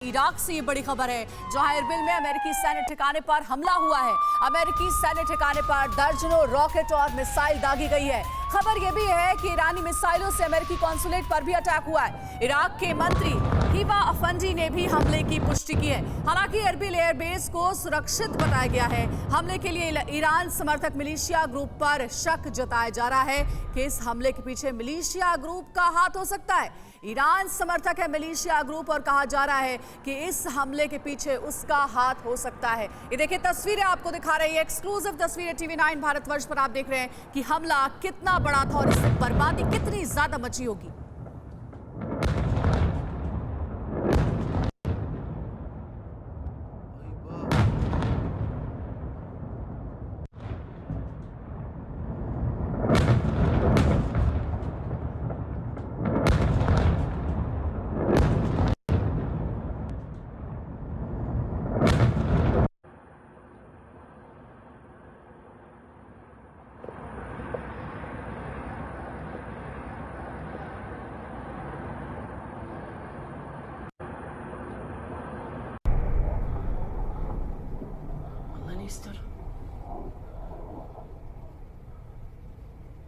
Iraq से ये बड़ी खबर है, जहां एरबिल में अमेरिकी सैन्य ठिकाने पर हमला हुआ है। अमेरिकी सैन्य ठिकाने पर दर्जनों रॉकेट और मिसाइल दागी गई है। खबर यह भी है कि ईरानी मिसाइलों से अमेरिकी कॉन्सुलेट पर भी अटैक हुआ है। इराक के मंत्री हिबा अफंडी ने भी हमले की पुष्टि की है। हालांकि एरबिल एयरबेस को सुरक्षित बताया गया है। हमले के लिए ईरान समर्थक मिलिशिया ग्रुप पर शक जताया जा रहा है कि इस हमले के पीछे मिलिशिया ग्रुप का हाथ हो सकता है। ईरान समर्थक है मिलिशिया ग्रुप और कहा जा रहा है कि इस हमले के पीछे उसका हाथ हो सकता है। ये देखिए तस्वीरें आपको दिखा रही है, एक्सक्लूसिव तस्वीरें TV9 भारतवर्ष पर आप देख रहे हैं कि हमला कितना बड़ा था और इससे बर्बादी कितनी ज्यादा मची होगी।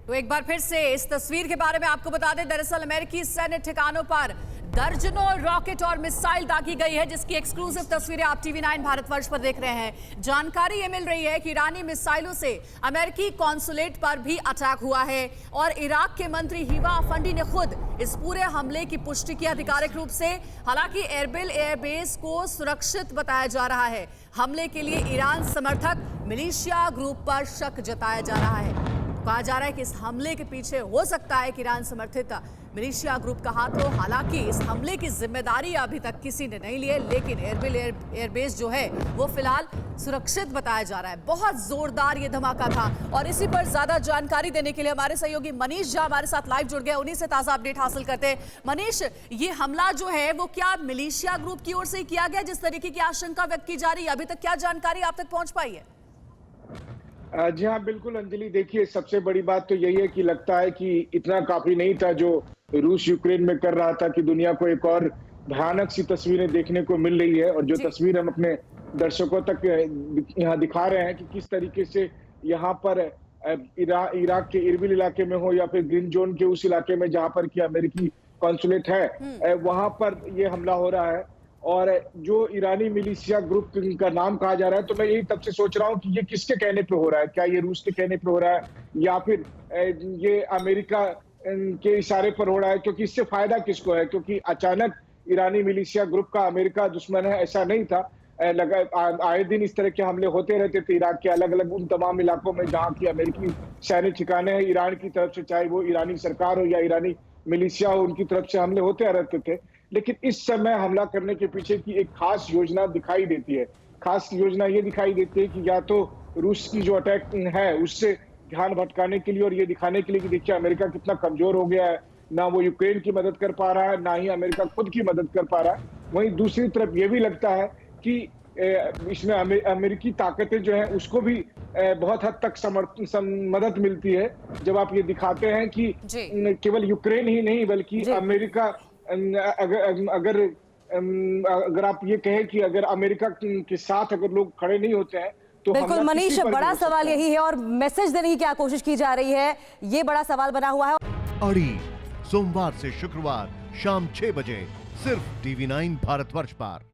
तो एक बार फिर से इस तस्वीर के बारे में आपको बता दें, दरअसल अमेरिकी सैन्य ठिकानों पर दर्जनों रॉकेट और मिसाइल दागी गई है, जिसकी एक्सक्लूसिव तस्वीरें आप TV9 भारतवर्ष पर देख रहे हैं। जानकारी ये मिल रही है कि ईरानी मिसाइलों से अमेरिकी कॉन्सुलेट पर भी अटैक हुआ है और इराक के मंत्री हिबा अफंडी ने खुद इस पूरे हमले की पुष्टि की आधिकारिक रूप से। हालांकि एरबिल एयरबेस को सुरक्षित बताया जा रहा है। हमले के लिए ईरान समर्थक मिलिशिया ग्रुप पर शक जताया जा रहा है। कहा जा रहा है कि इस हमले के पीछे हो सकता है कि ईरान समर्थित मिलिशिया ग्रुप का हाथ हो। हालांकि इस हमले की जिम्मेदारी अभी तक किसी ने नहीं ली है, लेकिन एरबिल एयरबेस जो है वो फिलहाल सुरक्षित बताया जा रहा है। बहुत जोरदार ये धमाका था और इसी पर ज्यादा जानकारी देने के लिए हमारे सहयोगी मनीष झा हमारे साथ लाइव जुड़ गए। उन्हीं से ताजा अपडेट हासिल करते हैं। मनीष, ये हमला जो है वो क्या मिलिशिया ग्रुप की ओर से किया गया, जिस तरीके की आशंका व्यक्त की जा रही है, अभी तक क्या जानकारी आप तक पहुंच पाई है? जी हाँ, बिल्कुल अंजलि। देखिए, सबसे बड़ी बात तो यही है कि लगता है कि इतना काफी नहीं था जो रूस यूक्रेन में कर रहा था कि दुनिया को एक और भयानक सी तस्वीरें देखने को मिल रही है। और जो तस्वीर हम अपने दर्शकों तक यहाँ दिखा रहे हैं कि किस तरीके से यहाँ पर इराक के इरबिल इलाके में हो या फिर ग्रीन जोन के उस इलाके में जहाँ पर कि अमेरिकी कॉन्सुलेट है, वहां पर ये हमला हो रहा है। और जो ईरानी मिलिशिया ग्रुप का नाम कहा जा रहा है, तो मैं यही तब से सोच रहा हूँ कि ये किसके कहने पे हो रहा है। क्या ये रूस के कहने पे हो रहा है या फिर ये अमेरिका के इशारे पर हो रहा है? क्योंकि इससे फायदा किसको है? क्योंकि अचानक ईरानी मिलिशिया ग्रुप का अमेरिका दुश्मन है, ऐसा नहीं था। आए दिन इस तरह के हमले होते रहते थे इराक के अलग अलग उन तमाम इलाकों में जहाँ की अमेरिकी सैन्य ठिकाने हैं। ईरान की तरफ से, चाहे वो ईरानी सरकार हो या ईरानी मिलिशिया हो, उनकी तरफ से हमले होते रहते थे। लेकिन इस समय हमला करने के पीछे की एक खास योजना दिखाई देती है। खास योजना ये दिखाई देती है कि या तो रूस की जो अटैक है उससे ध्यान भटकाने के लिए और ये दिखाने के लिए कि देखिए अमेरिका कितना कमजोर हो गया है, ना वो यूक्रेन की मदद कर पा रहा है, ना ही अमेरिका खुद की मदद कर पा रहा है। वहीं दूसरी तरफ ये भी लगता है कि इसमें अमेरिकी ताकतें जो हैं उसको भी बहुत हद तक मदद मिलती है, जब आप ये दिखाते हैं कि केवल यूक्रेन ही नहीं बल्कि अमेरिका अगर आप ये कहें कि अगर अमेरिका के साथ अगर लोग खड़े नहीं होते हैं तो बिल्कुल मनीष, बड़ा सवाल यही है और मैसेज देने की क्या कोशिश की जा रही है, ये बड़ा सवाल बना हुआ है। अड़ी सोमवार से शुक्रवार शाम 6 बजे सिर्फ TV9 भारतवर्ष पर।